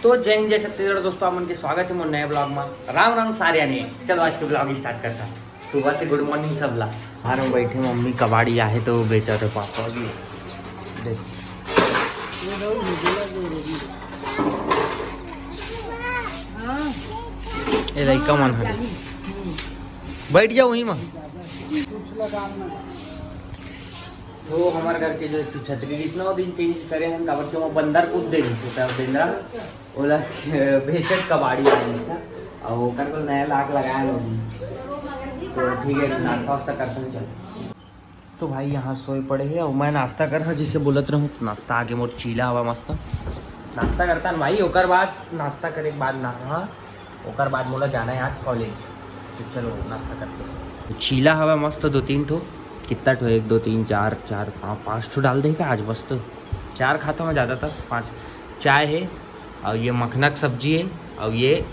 तो जय हिंद जय छत्तीसगढ़ दोस्तों, आप उनके स्वागत है मोर नए ब्लॉग में। राम राम सारे ने चलो आज तो ब्लॉग स्टार्ट करता है। सुबह से गुड मॉर्निंग सबला। बाहर में बैठे मम्मी कबाड़ी आहे तो बेचा रहे पापा भी देख। ए लइका मन है बैठ जाओ वहीं में। तो हमारे घर के जो छतरी इतना दिन चेंज करे हैं काबर के वो बंदर कूद दे रही था बेंद्रा ओला बेचत कबाड़ी है इसका और ओकर को नया लाख लगाया लोग। तो ठीक है नाश्ता वास्ता करते हैं चल। तो भाई यहाँ सोए पड़े हैं और मैं नाश्ता कर रहा जिससे बोलत रहूँ तो नाश्ता आगे मोर चीला हवा मस्त नाश्ता करता है भाई। ओकर बाद नाश्ता करे के बाद नहा ओकर बाद मोला जाना है आज कॉलेज। तो चलो नाश्ता करते हैं। चीला हवा मस्त 2-3 ठो कितना ठो 1 2 3 4 4 5 ठो डाल देगा आज बस। तो 4 खाता हूँ ज़्यादातर 5। चाय है और ये मखना की सब्जी है और ये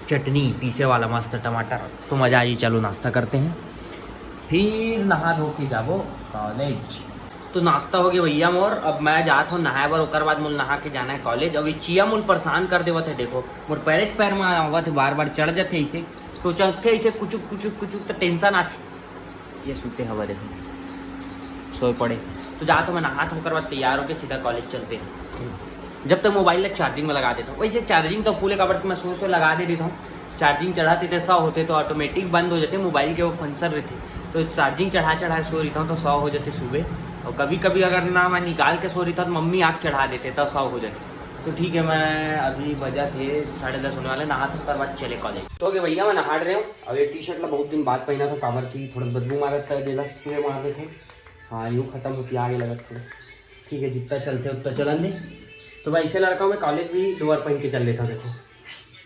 चटनी पीसे वाला मस्त टमाटर। तो मज़ा आई। चलो नाश्ता करते हैं फिर नहा धो के जाबो कॉलेज। तो नाश्ता हो गया भैया मोर। अब मैं जाता हूँ नहाए बर ओकर बाद मोल नहा के जाना है कॉलेज। अब ये चिया मोल परेशान कर देवत है। देखो मोर पैर में आवत है बार बार चढ़ जाते ऐसे तो चलते ऐसे कुचुक कुचुक कुचुक तो टेंशन आती। ये सूते हवा देखो सोए पड़े। तो जा तो मैं नहा होकर बाद तैयार होकर सीधा कॉलेज चलते हैं। जब तक मोबाइल चार्जिंग में लगा देता हूँ। वैसे चार्जिंग तो फूले काबर मैं सो लगा दे देता हूँ। चार्जिंग चढ़ाते थे 100 होते तो ऑटोमेटिक बंद हो जाते मोबाइल के वो फंक्शन रहते। तो चार्जिंग चढ़ा सो रही था तो 100 हो जाते सुबह। और कभी कभी अगर ना मैं निकाल के सो रही था तो मम्मी आँख चढ़ा देते तो 100 हो जाते। तो ठीक है मैं अभी बजा थे 10:30 होने वाले नहा तो बाद चले कॉलेज। तो ओके भैया मैं नहा रहे हूँ। और ये टी शर्ट ला बहुत दिन बाद पहना था काबर की थोड़ा बदबू मारत था जेला पूरे मारते थे। हाँ यूँ खत्म होती आगे लगत थोड़ा। ठीक है जितना चलते उतना चलन दे। तो भाई ऐसे लड़का मैं कॉलेज भी लोअर पहन के चल लेता हूँ। देखो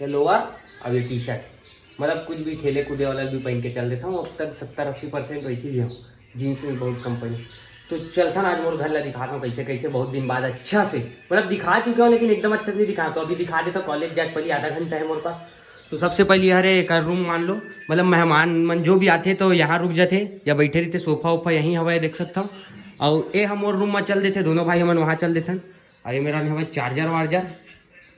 ये लोअर और ये टी शर्ट मतलब कुछ भी खेले कूदे वाला भी पहन के चल देता हूँ। अब तक 70-80% वैसे ही हूँ। जीन्स में बहुत कंपनी। तो चलता ना आज मोर घर ला दिखाता हूँ कैसे कैसे बहुत दिन बाद अच्छा से मतलब दिखा चुका हूँ लेकिन एकदम अच्छा से नहीं दिखा। तो अभी दिखा देता कॉलेज जाके पहले आधा घंटा है मोरे पास। तो सबसे पहले अरे एक रूम मान लो मतलब मेहमान मन जो भी आते तो यहाँ रुक जाते या बैठे रहते। सोफा वोफा यहीं हवा देख सकता हूँ। और ये हम और रूम में चल देते दोनों भाई हमन वहाँ चल देते। और ये मेरा हवा चार्जर वार्जर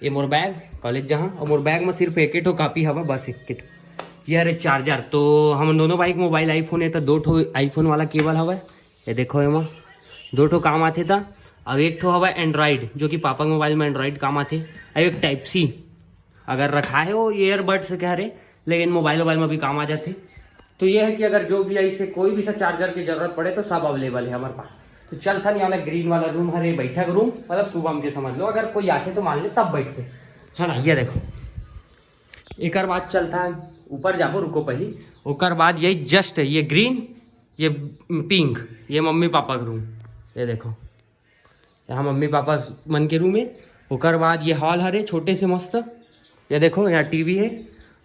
ये मोर बैग कॉलेज जहाँ। और मोर बैग में सिर्फ एक ठो कापी हवा बस एक ये अरे चार्जर। तो हम दोनों भाई के मोबाइल आईफोन है तो 2 ठो आईफोन वाला केबल हवा। ये देखो एमा 2 ठो काम आते था। अब 1 ठो हवा एंड्रॉइड जो कि पापा के मोबाइल में एंड्रॉइड काम आते। और एक टाइप सी अगर रखा है वो ईयरबड से कह रहे लेकिन मोबाइल में भी काम आ जाते। तो ये है कि अगर जो भी ऐसे कोई भी सा चार्जर की जरूरत पड़े तो सब अवेलेबल है हमारे पास। तो चल था नहीं वाला ग्रीन वाला रूम हरे बैठक रूम मतलब सुबह में समझ लो अगर कोई आते तो मान ले तब बैठते है ना। ये देखो एक बाद चलता है ऊपर जाबो रुको पहले। ओकर बाद यही जस्ट ये ग्रीन ये पिंक ये मम्मी पापा का रूम। ये देखो यहाँ मम्मी पापा मन के रूम है। ओकर बाद ये हॉल हरे छोटे से मस्त। ये देखो यहाँ टीवी है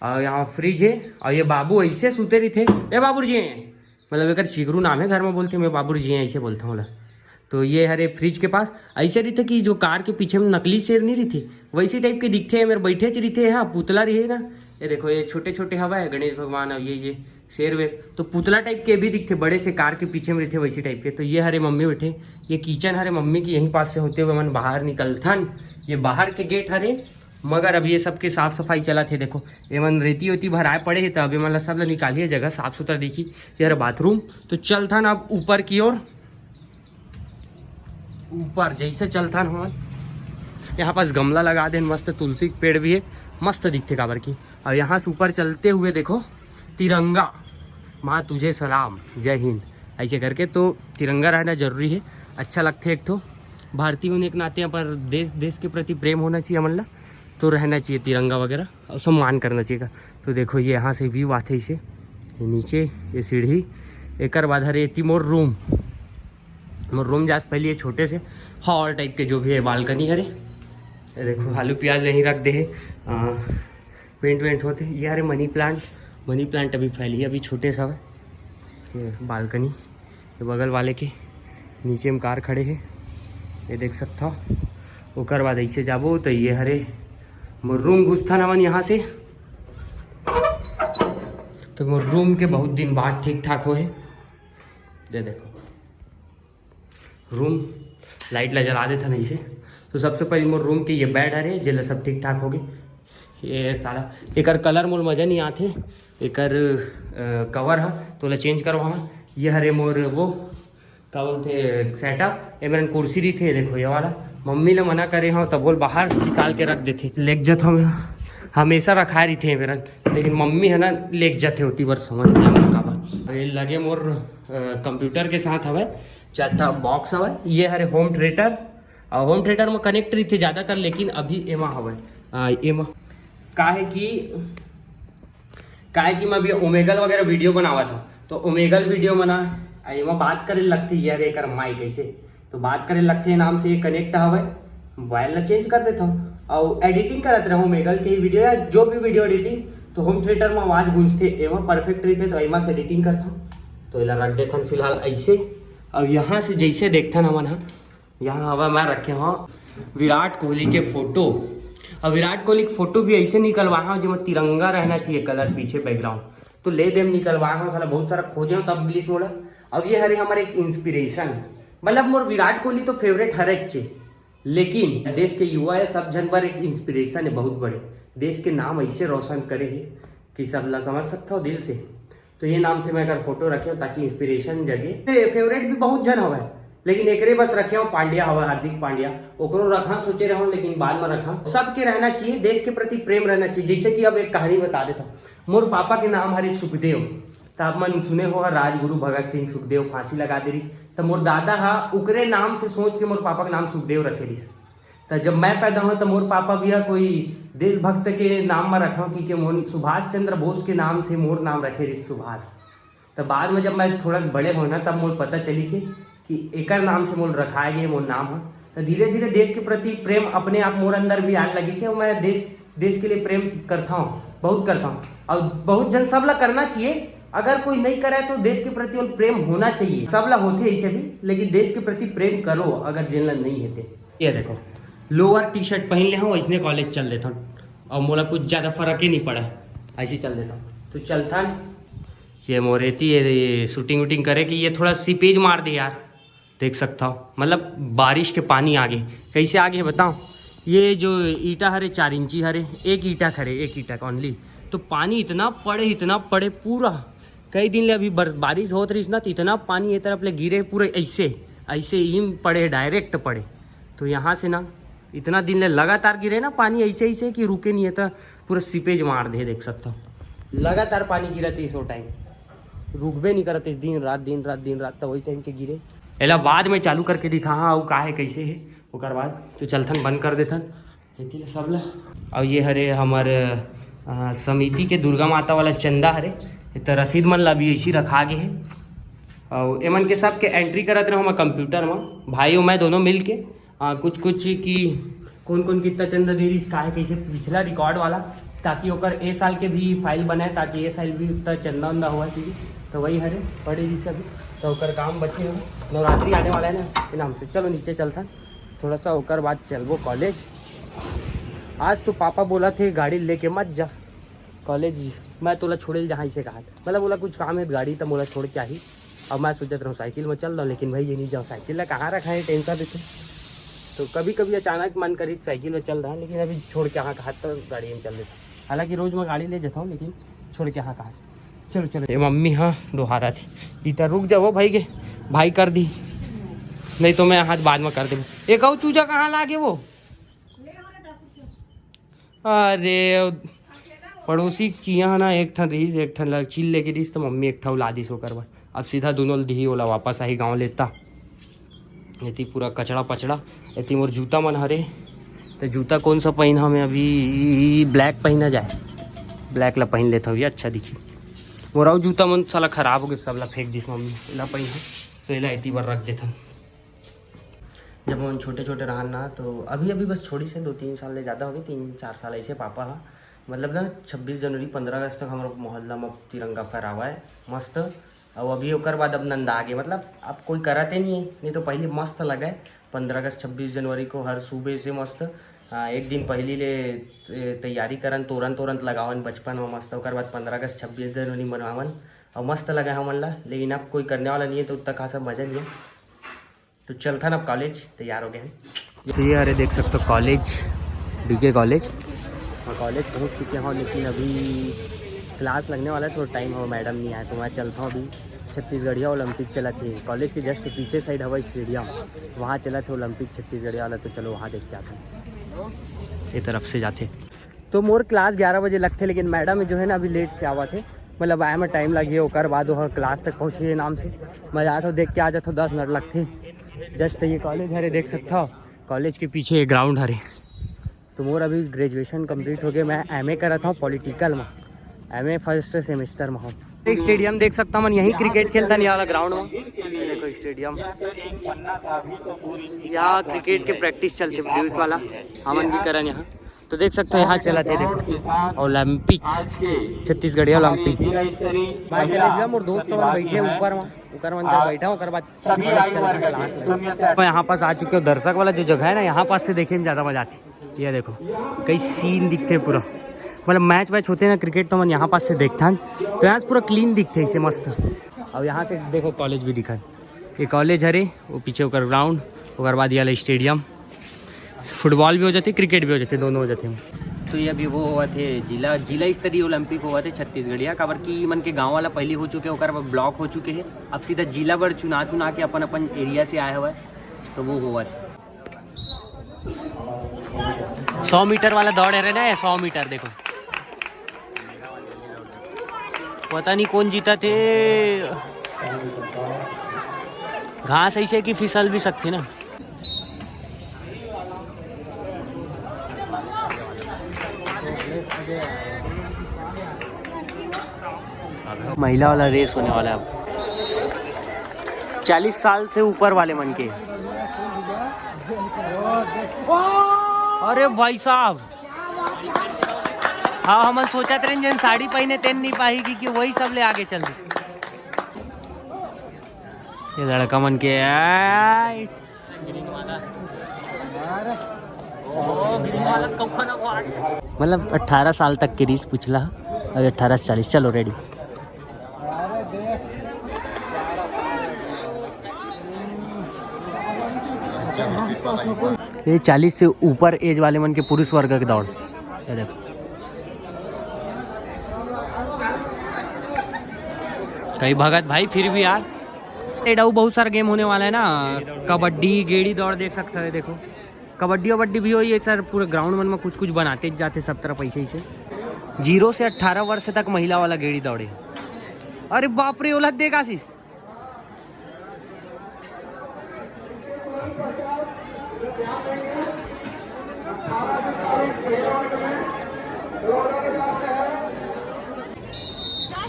और यहाँ फ्रिज है। और ये बाबू ऐसे सूते रही थे ये बाबू जी हैं मतलब एक चिगरू नाम है घर में बोलते मैं बाबू जी हैं ऐसे बोलता हूँ। तो ये हरे फ्रिज के पास ऐसे रही थे कि जो कार के पीछे में नकली शेर नहीं रही थी वैसी टाइप के दिखते हैं मेरे बैठे रही थे। हाँ पुतला रही है ना। ये देखो ये छोटे छोटे हवा है गणेश भगवान और ये शेर वेर तो पुतला टाइप के भी दिखते बड़े से कार के पीछे में रहते वैसी टाइप के। तो ये हरे मम्मी बैठे ये किचन हरे मम्मी की यहीं पास से होते हुए मन बाहर निकलथन। ये बाहर के गेट हरे मगर अब ये सबके साफ सफाई चला थे। देखो ये मन रेती वेती भराए पड़े है तो अभी मतलब सब निकालिए जगह साफ सुथरा देखी। यार बाथरूम तो चलथन अब ऊपर की ओर ऊपर जैसे चलता ना यहाँ पास गमला लगा दे मस्त तुलसी के पेड़ भी है मस्त दिखते काबर की। और यहाँ से ऊपर चलते हुए देखो तिरंगा माँ तुझे सलाम जय हिंद ऐसे करके। तो तिरंगा रहना जरूरी है अच्छा लगता है। एक तो भारतीय होने के नाते यहाँ पर देश के प्रति प्रेम होना चाहिए हमला तो रहना चाहिए तिरंगा वगैरह और सम्मान करना चाहिए। तो देखो ये यहाँ से व्यू आते इसे नीचे ये सीढ़ी एक बाद हरे मोर रूम जास पहले ये छोटे से हॉल टाइप के जो भी है बालकनी हरे। ये देखो आलू प्याज यहीं रख दे है पेंट वेंट होते। ये हरे मनी प्लांट अभी फैली अभी छोटे सा है। ये बालकनी ये बगल वाले के नीचे में कार खड़े हैं ये देख सकता हो। ओकर बाद ऐसे जाबो तो ये हरे मोर रूम घुसता नवन यहाँ से। तो मोर रूम के बहुत दिन बाद ठीक ठाक हो है। ये देखो रूम लाइट ला जला देता नहीं से तो सबसे पहले मोर रूम के ये बेड हरे जेला सब ठीक ठाक हो गए। ये सारा एकर कलर मोर मजा नहीं आते, एकर कवर है तो ला चेंज करवा। ये हरे मोर वो क्या बोलते सेटअप, ये मेरे कुर्सी रही थे देखो ये वाला, मम्मी ने मना करे हाँ तब बोल बाहर निकाल के रख देते लेग जत हम हमेशा रखा रही थे मेरा, लेकिन मम्मी है ना लेग जाते होती बार समझ नहीं। ये लगे मोर कंप्यूटर के साथ हवे 4 बॉक्स हवे। ये हरे होम थिएटर और होम थिएटर में कनेक्ट रही थे ज़्यादातर, लेकिन अभी एमा हवे एमा का है कि मैं अभी ओमेगल वगैरह वीडियो बनावा था, तो ओमेगल वीडियो बना एमा बात करे लगती यार एक माइक ऐसे तो बात करे लगते नाम से ये कनेक्ट हवे, मोबाइल ला चेंज कर देता हूँ और एडिटिंग करत रहूँ ओमेगल के वीडियो या जो भी वीडियो एडिटिंग, तो होम थिएटर में आवाज़ गूंजते एवं परफेक्ट रहते तो एमा से एडिटिंग करता हूँ। तो इला रख देथन फिलहाल ऐसे। और यहाँ से जैसे देखथन हमन यहाँ हवा मैं रखे हाँ विराट कोहली के फोटो, और विराट कोहली की फोटो भी ऐसे निकलवाया हूँ जिसमें तिरंगा रहना चाहिए कलर पीछे बैकग्राउंड, तो ले देम निकलवाया हूँ साला बहुत सारा खोजे हूँ तब मिलिस मोला। अब ये हरे हमारे एक इंस्पिरेशन, मतलब मोर विराट कोहली तो फेवरेट हर एक चे, लेकिन देश के युवा है सब जन पर एक इंस्पिरेशन है बहुत बड़े, देश के नाम ऐसे रोशन करे है कि सब ला समझ सकता हो दिल से। तो ये नाम से मैं अगर फोटो रखे हो ताकि इंस्पिरेशन जगे। फेवरेट भी बहुत जन हवा है, लेकिन एकरे बस रखे हो पांड्या हवा, हार्दिक पांड्या ओकरो रखा सोचे रहो, लेकिन बाद में रखा। सबके रहना चाहिए, देश के प्रति प्रेम रहना चाहिए। जैसे कि अब एक कहानी बता देता हूँ, मोर पापा के नाम हरे सुखदेव, तो आप मन सुने हो राजगुरु भगत सिंह सुखदेव फांसी लगा दे रही, तो मोर दादा हा उकरे नाम से सोच के मोर पापा का नाम सुखदेव रखे रही। तो जब मैं पैदा हुआ तो मोर पापा भी कोई देशभक्त के नाम में रखा कि मोर सुभाष चंद्र बोस के नाम से मोर नाम रखे रही सुभाष। तो बाद में जब मैं थोड़ा बड़े हो ना तब मोर पता चली से कि एकर नाम से मोर रखाए गए मोर नाम है। तो धीरे धीरे देश के प्रति प्रेम अपने आप मोर अंदर भी आने लगी से, और मैं देश के लिए प्रेम करता हूँ, बहुत करता हूँ। और बहुत जन सब ला करना चाहिए, अगर कोई नहीं करे तो देश के प्रति प्रेम होना चाहिए। सब ला होते ऐसे भी, लेकिन देश के प्रति प्रेम करो अगर जिनला नहीं है। ये देखो लोअर टी शर्ट पहन ले हूँ, इसने कॉलेज चल देता हूँ और मोला कुछ ज़्यादा फर्क ही नहीं पड़ा, ऐसे चल देता हूँ। तो चलता ये मोरेती ये शूटिंग वूटिंग करे कि ये थोड़ा सीपेज मार दे यार, देख सकता हो मतलब बारिश के पानी आगे कैसे आगे बताओ। ये जो ईटा हरे 4 इंची हरे, एक ईटा खरे, एक ईटा ओनली, तो पानी इतना पड़े पूरा कई दिन ले अभी बारिश होत रही ना, तो इतना पानी ये तरफ ले गिरे पूरे ऐसे ही पड़े, डायरेक्ट पड़े। तो यहाँ से ना इतना दिन ले लगातार गिरे ना पानी ऐसे कि रुके नहीं है, तो पूरा सीपेज मार दे, देख सकता हूँ लगातार पानी गिरा थे इस टाइम, रुकबे नहीं करते दिन रात तो वही टाइम के गिरे। एला बाद में चालू करके दिखा हाँ वो का है कैसे है ओकर बाद। तो चलथन बंद कर देथन सब ला। और ये हरे हमारे समिति के दुर्गा माता वाला चंदा हरे, तो रसीद मन ला भी ऐसी रखा गए है, और एमन के सब के एंट्री करत रहे हम कंप्यूटर में, भाई और मैं दोनों मिल के कुछ कि कौन कितना चंदा दे रही का है कैसे पिछला रिकॉर्ड वाला, ताकि ओकर ए साल के भी फाइल बनाए, ताकि ए साल भी उतना चंदा उंदा हुआ चाहिए। तो वही हरे पड़े जी सभी, तो ओकर काम बचे हो, नवरात्रि आने वाला है ना नाम से। चलो नीचे चलता थोड़ा सा, ओकर बाद चलबो कॉलेज। आज तो पापा बोला थे गाड़ी लेके मत जा कॉलेज, मैं तोला छोड़े जहाँ से कहा, मतलब बोला कुछ काम है गाड़ी तो मोला छोड़ के आई। अब मैं सोचत रहा हूँ साइकिल में चल रहा हूँ, लेकिन भाई ये नहीं जाओ साइकिल ला कहाँ रखा है टेंशन देते। तो कभी कभी अचानक मन करी साइकिल में चल रहा है, लेकिन अभी छोड़ के यहाँ कहा तो गाड़ी में चल देते। हालांकि रोज़ मैं गाड़ी ले जाता हूँ, लेकिन छोड़ के यहाँ कहा। चलो ये मम्मी हाँ दोहारा थी इतना रुक जाओ भाई कर दी, नहीं तो मैं हाथ बाद में कर दे। एक और चूजा कहाँ लागे वो, अरे पड़ोसी चिया ना एक ठन रहीस, एक ठन चिल लेके रहीस, तो मम्मी एक ठा ला दी सो करवा। अब सीधा दोनों दी ओला वापस आई गाँव लेता। ये पूरा कचड़ा पचड़ा ये मोर जूता मन हरे, तो जूता कौन सा पहना हमें अभी, ब्लैक पहना जाए, ब्लैक ला पहन लेता हूँ, ये अच्छा दिखी। मोरा जूता मन साला खराब हो गया, सब ला फेंक दिस मम्मी, ला पहना तो इला इतनी बार रख देता। जब हम छोटे रहा ना, तो अभी बस छोड़ी से 2-3 साल ले ज़्यादा हो गई, 3-4 साल ऐसे पापा हाँ मतलब ना 26 जनवरी 15 अगस्त तक हमारा मोहल्ला में तिरंगा फहरावा है मस्त। और अभी ओकर बाद अब नंदा आगे, मतलब अब कोई कराते नहीं है, नहीं तो पहले मस्त लगा है 15 अगस्त 26 जनवरी को हर सुबह से मस्त एक दिन पहले ले तैयारी करन, तोरन लगावन बचपन में मस्त। ओकर बाद 15 अगस्त 26 जनवरी मनवावन और मस्त लगा हमन ला, लेकिन अब कोई करने वाला नहीं है तो उतना खासा मजा नहीं है। तो चलता ना अब कॉलेज तैयार हो गए हैं। तो ये अरे देख सकते हो कॉलेज, BK कॉलेज। और कॉलेज पहुँच चुके हैं लेकिन अभी क्लास लगने वाला है, थोड़ा टाइम हो, मैडम नहीं आया तो मैं चलता हूँ। अभी छत्तीसगढ़िया ओलंपिक चला थे, कॉलेज के जस्ट पीछे साइड हवा स्टेडियम, वहाँ चला थे ओलंपिक छत्तीसगढ़िया वाला। तो चलो वहाँ देख के आते हैं, ये तरफ से जाते। तो मोर क्लास 11 बजे लगते, लेकिन मैडम जो है ना अभी लेट से आवा थे, मतलब आए में टाइम लगी ओकर बाद वह क्लास तक पहुँचे नाम से। मज़ा आया था देख के, आ जाता 10 मिनट लगते। जस्ट ये कॉलेज हरे देख सकता हो, कॉलेज के पीछे ग्राउंड हरे। तो मोर अभी ग्रेजुएशन कंप्लीट हो गया, मैं MA कर रहा था पॉलिटिकल में, MA फर्स्ट सेमेस्टर में हूँ। स्टेडियम देख सकता हूँ, यहीं क्रिकेट खेलता नहीं वाला ग्राउंड में। देखो स्टेडियम, यहाँ क्रिकेट के प्रैक्टिस चलते पुलिस वाला, हमन भी करन यहाँ। तो देख सकते हो यहाँ चला थे, देखो ओलंपिक छत्तीसगढ़िया ओलंपिक। मैं चले मोर दोस्त बैठे ऊपर में, बैठा हूँ बाद क्लास। मैं यहाँ पास आ चुके हो, दर्शक वाला जो जगह है ना, यहाँ पास से देखने में ज़्यादा मजा आती। ये देखो कई सीन दिखते पूरा, मतलब मैच वैच होते हैं ना क्रिकेट, तो मैं यहाँ पास से देखता हूँ तो यहाँ से पूरा क्लीन दिखते इसे मस्त। अब यहाँ से देखो कॉलेज भी दिखा, ये कॉलेज हरे, वो पीछे होकर ग्राउंड, उसके बाद ये स्टेडियम, फुटबॉल भी हो जाती, क्रिकेट भी हो जाते, दोनों हो जाते हैं। तो ये अभी वो हुआ थे जिला स्तरीय ओलंपिक हुआ थे छत्तीसगढ़िया, काबर की मन के गांव वाला पहले हो चुके, होकर ब्लॉक हो चुके हैं, अब सीधा जिला भर चुना के अपन अपन एरिया से आया हुआ है। तो वो हुआ थे 100 मीटर वाला दौड़ है ना, 100 मीटर देखो, पता नहीं कौन जीता थे, घास ऐसे कि फिसल भी सकती ना। महिला वाला रेस होने वाला है अब, 40 साल से ऊपर वाले मन के। अरे भाई साहब, हाँ हम सोचा थे जन साड़ी पहने तेन नहीं पाएगी कि वही सब ले आगे चल। ये लड़का मन के मतलब 18 साल तक की रीस पूछला, अभी 18 से 40। चलो रेडी। ये 40 से ऊपर एज वाले मन के पुरुष वर्ग के दौड़, ये देखो कई भगत भाई, फिर भी यार एडाऊ बहुत सारा गेम होने वाला है ना, कबड्डी गेड़ी दौड़ देख सकते हैं। देखो कबड्डी वबड्डी भी हो, ये सर पूरे ग्राउंड मन में कुछ कुछ बनाते जाते सब तरफ ऐसे ही से। 0 से 18 वर्ष तक महिला वाला गेड़ी दौड़े। अरे बाप रे, उलझ देगा आशीष।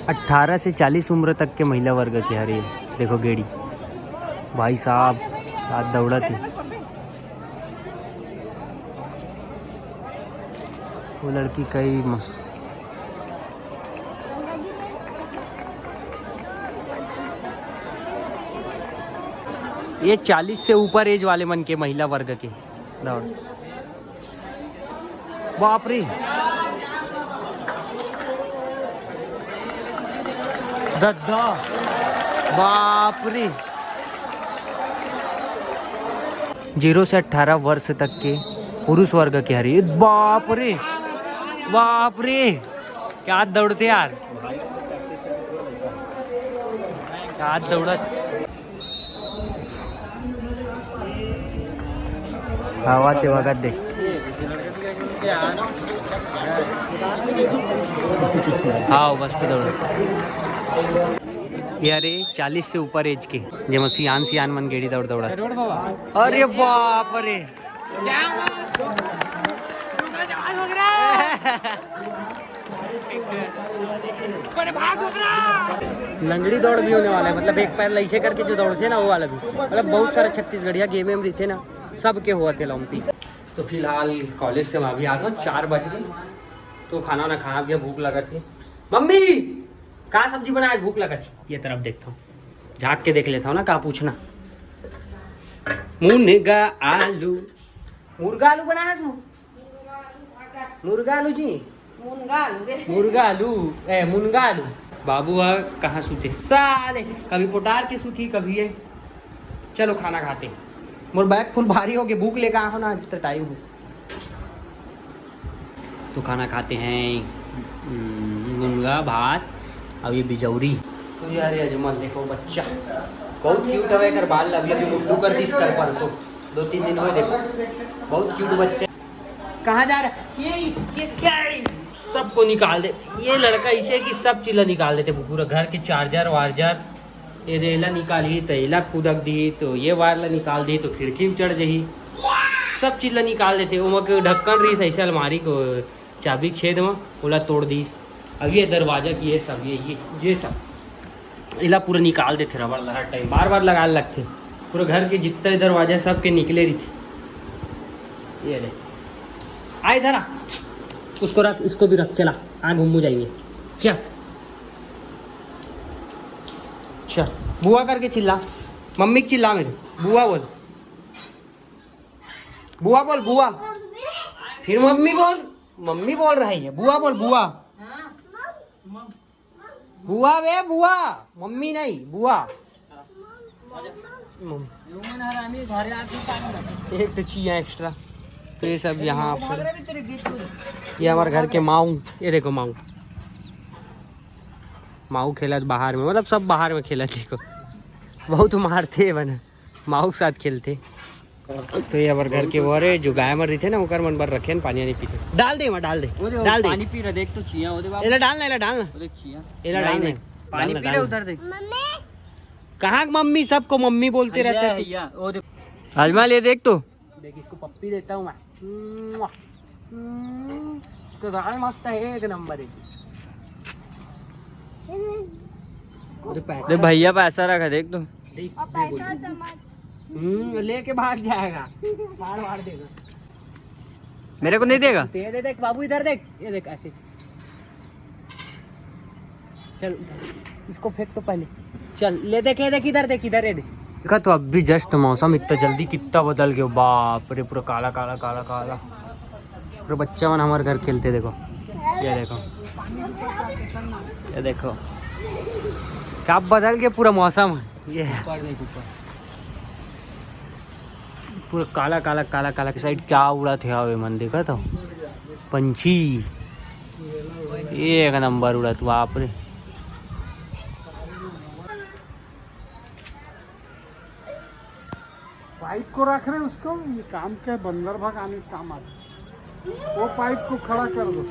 अठारह से 40 उम्र तक के महिला वर्ग के हरे देखो गेड़ी, भाई साहब आज दौड़ा थी। वो लड़की कई मस्त, ये 40 से ऊपर एज वाले मन के महिला वर्ग के दौड़। बाप रे, गद्दा, बाप रे। 0 से 18 वर्ष तक के पुरुष वर्ग के हरी, बाप रे बाप रे, क्या दौड़ते यार, क्या दौड़त। हवा ते वगत देख, हाँ मस्त दौड़। यारे 40 से ऊपर एज के जेम सियान मन गेड़ी दौड़ दौड़ा। अरे बाप रे, लंगड़ी दौड़ भी होने वाला है, मतलब एक पैर लैसे करके जो दौड़ते ना वो वाला भी, मतलब बहुत सारे छत्तीसगढ़िया गेम में रहते ना, सब के हुआ थे ओलंपिक। तो फिलहाल कॉलेज से मैं अभी आ रहा हूँ, 4 बज गए, तो खाना ना खाना भी, भूख लगा थी। मम्मी कहाँ सब्जी बनाया, भूख लगा थी। ये तरफ देखता हूँ, झाँक के देख लेता हूँ ना, कहाँ पूछना। मुनगा आलू, मुर्गा आलू बनाया तू, मुर्गा आलू जी, मुर्गा आलू ए मुनगा आलू। बाबू कहाँ सूते साले, कभी पोटार के सूती कभी है। चलो खाना खाते हैं। मोर बैग फुल भारी हो गया, भूख लेकर आओ ना आज तक टाइम हो। तो खाना खाते हैं मुनगा भात और ये बिजौरी। तो यार ये अजमल देखो बच्चा बहुत क्यूट है, कर बाल अभी अभी मुड्डू कर दी कर परसों 2-3 दिन हुए, देखो बहुत क्यूट बच्चे। कहाँ जा रहा है ये क्या है? सबको निकाल दे ये लड़का, इसे कि सब चीज़ निकाल देते पूरा घर के चार्जर वार्जर ये रेला निकाली तो एला कूदक दी, तो ये वायरला निकाल दी तो खिड़की में चढ़ जही, सब चीज़ निकाल देते। वो ढक्कन रही ऐसे अलमारी को चाबी छेद में ओला तोड़ दी। अब ये दरवाजा की ये सब ये सब इला पूरा निकाल देते रबड़ हर टाइम, बार बार लगा लगते पूरे घर के जितने दरवाजे सब के निकले रही थे। ये ले आ इधर आ, उसको रख, इसको भी रख, चला आ घूमू जाएंगे। चल चल बुआ करके चिल्ला, मम्मी की चिल्ला मेरे, बुआ बोल, बुआ बोल, बुआ फिर मम्मी बोल, मम्मी बोल रही है, बुआ बोल, बुआ बुआ वे बुआ, मम्मी नहीं बुआ। एक तो चाहिए एक्स्ट्रा, तो ये सब यहाँ पर ये हमारे घर के माऊ, ये देखो माऊ माऊ खेलत बाहर में, मतलब सब बाहर में खेलत, देखो बहुत मारते बना माऊ साथ खेलते। तो ये हमारे घर के वो रे जो गाय मर रही थे ना उकर मन पर रखे न पानी नहीं पीते, डाल दे वहाँ डाल दे पानी पी रहा देख, तो चिया एला डालना एला डालना एला डालना पानी पी रहा उधर देख। कहाँ मम्मी, सबको मम्मी बोलते रहते हैं। अजमल ये देख, तो देख इसको पप्पी देता हूँ मैं, तो गाय मस्त है एक नंबर है। पैसे भैया पैसा रखा देख, तो लेके भाग जाएगा, मार देगा, मेरे को नहीं देगा। दे देख बाबू, इधर देख, ये देख ऐसे, चल इसको फेंक तो पहले, चल ले देख, ये देख इधर देख, इधर ये देख। देखा तो अभी जस्ट मौसम इतना जल्दी कितना बदल गया, बाप रे पूरा काला काला काला काला, पूरा बच्चा मन हमारे घर खेलते, देखो ये देखो, ये देखो क्या बदल गया पूरा मौसम, ये पूरा काला काला काला काला के साइड क्या उड़ा थे हवे मन, देखा तो पंछी एक नंबर उड़ा तो, बाप रे। पाइप को रख रहे उसको, ये काम के बंदर भगाने का काम आता, वो पाइप को खड़ा कर दो।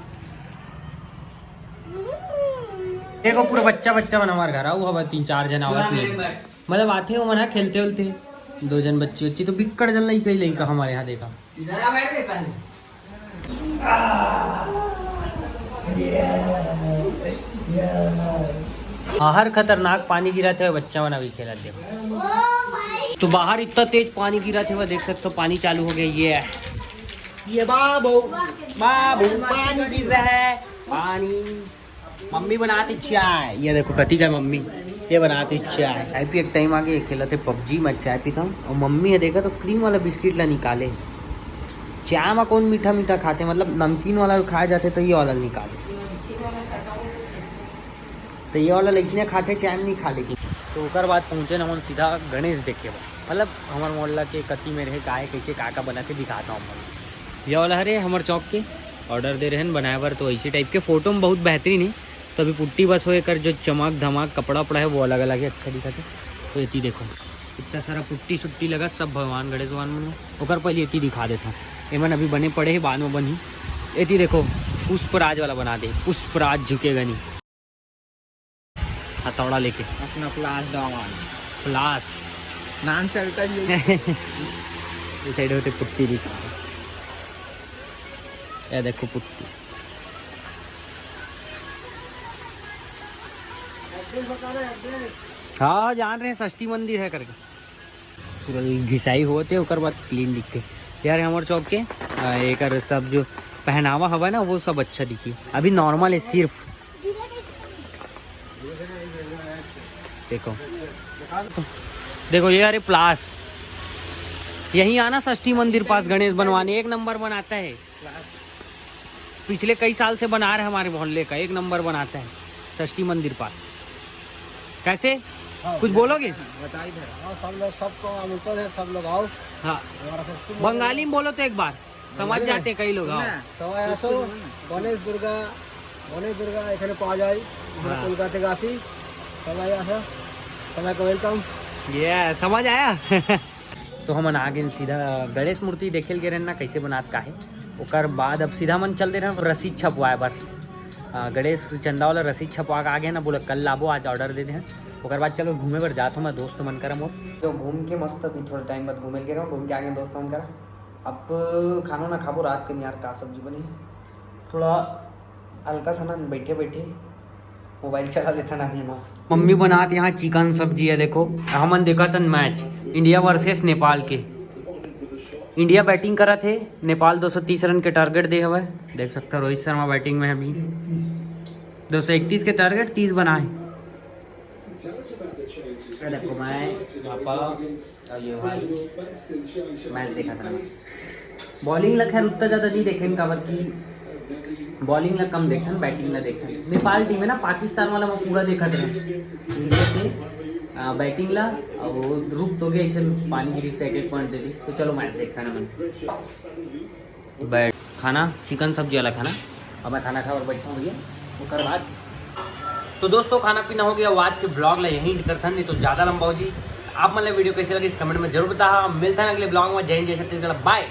देखो पूरा बच्चा बच्चा बना हमारे घर आओ, हवा 3-4 जन आवत नहीं, मतलब आते हो मना खेलते उलते 2 जन बच्चे बच्ची, तो बिक्कड़ जल नहीं कही लड़का हमारे यहाँ देखा। बाहर खतरनाक पानी गिरा थे, बच्चा बना भी खेला देखो, तो बाहर इतना तेज पानी गिरा थे, वह देख सकते हो पानी चालू हो गया। ये बाबू बाबू पानी गिर रहा है, पानी मम्मी बनाती चाय, ये देखो कटी का मम्मी ये बनाती चाय पी। एक टाइम आगे खेलते पबजी में चाय पीता हूँ, और मम्मी है देखा तो क्रीम वाला बिस्किट ला निकाले, चाय में कौन मीठा मीठा खाते, मतलब नमकीन वाला खाए जाते, तो ये वाला निकाले, तो ये वाला इसने खाते चाय में नहीं खा लेकिन। तो ओकर बाद पहुँचे ना हम सीधा गणेश देखे, मतलब हमारे मोहल्ला के कति में रहे काहे कैसे का बनाते दिखाता हूँ। ये वाला हरे हमारे चौक के ऑर्डर दे रहे हैं बनाए बार, तो इसी टाइप के फोटो में बहुत बेहतरीन है, तो अभी पुट्टी बस हो कर जो चमक धमाक कपड़ा उपड़ा है वो अलग अलग है, अच्छा दिखाते। तो ये देखो इतना सारा पुट्टी सुट्टी लगा, सब भगवान गणेश भगवान में ओकर पहले ये दिखा देता, एमन अभी बने पड़े है, बाद में बनी ये देखो पुष्पराज वाला बना दे, पुष्पराज झुकेगा नहीं, हथौड़ा लेके अपना प्लास दावान प्लास नाम चलता है। इस साइड होते पुट्टी दिखा, ये देखो पुट्टी, हाँ जान रहे हैं षष्ठी मंदिर है करके, पूरा घिसाई होते ओकर बाद क्लीन दिखते यार। हमारे चौक के एक सब जो पहनावा हवा ना वो सब अच्छा दिखी, अभी नॉर्मल है सिर्फ। देखो देखो ये अरे प्लास, यही आना षष्ठी मंदिर पास गणेश बनवाने, एक नंबर बनाता है, पिछले कई साल से बना रहे हमारे मोहल्ले का, एक नंबर बनाता है षष्ठी मंदिर पास। कैसे कुछ बोलोगे? सब लोग सबको आमंत्रण है, सब लोग आओ। हाँ बंगाली में बोलो तो एक बार समझ जाते कई लोग। সবাই আসো, গণেশ দুর্গা এখানে পাওয়া যায়, কলকাতা থেকে আসি, সবাই আসো, সবাইকে ওয়েলকাম। ये समझ आया। तो हम आ गए सीधा गणेश मूर्ति देखे के रहना कैसे बनात का है। ओकर बाद अब सीधा मन चल दे रहे रसीद छपवाए बार गणेश चंदा वाला रसीद छपवा के आ गए ना, बोले कल लाबो आज ऑर्डर दे दे हैं। ओकर बाद चलो घूमे पर जाता हूँ मैं, दोस्त मन करा मोर तो घूम के मस्त अभी थोड़ा टाइम बाद घूमे के रहा घूम के आ गए दोस्त मन करा। अब खाना ना खाबो रात के यार का सब्जी बनी है, थोड़ा हल्का सा ना बैठे बैठे मोबाइल चला देता ना अभी। मम्मी बनाते यहाँ चिकन सब्जी है। देखो हमन देखा था मैच इंडिया वर्सेस नेपाल के। इंडिया बैटिंग करा थे, नेपाल 230 रन के टारगेट दे हुआ है। देख सकते हो रोहित शर्मा बैटिंग में है अभी, 231 के टारगेट 30 बनाए। देखो मैं पापा और ये भाई मैच देखा था। बॉलिंग ला खैर उतना ज़्यादा नहीं देखे काबर की बॉलिंग ला कम देखन, बैटिंग ला देखन। नेपाल टीम है ना, पाकिस्तान वाला मैं पूरा देखा था इंडिया से बैटिंग ला और रुक तो गया इसे पानी की रिश्ते एक पॉइंट दे दी। तो चलो मैच देखता ना मैं बैठ खाना चिकन सब्जी वाला खाना। अब मैं खाना खा और बैठा हूँ भैया उसके बाद। तो दोस्तों खाना पीना हो गया, आज के ब्लॉग ला यहीं करता नहीं तो ज़्यादा लंबा हो जी। आप मतलब वीडियो कैसे लगे इस कमेंट में जरूर बता। मिलता है अगले ब्लॉग में। जय हिंद जय छत्तीसगढ़, बाय।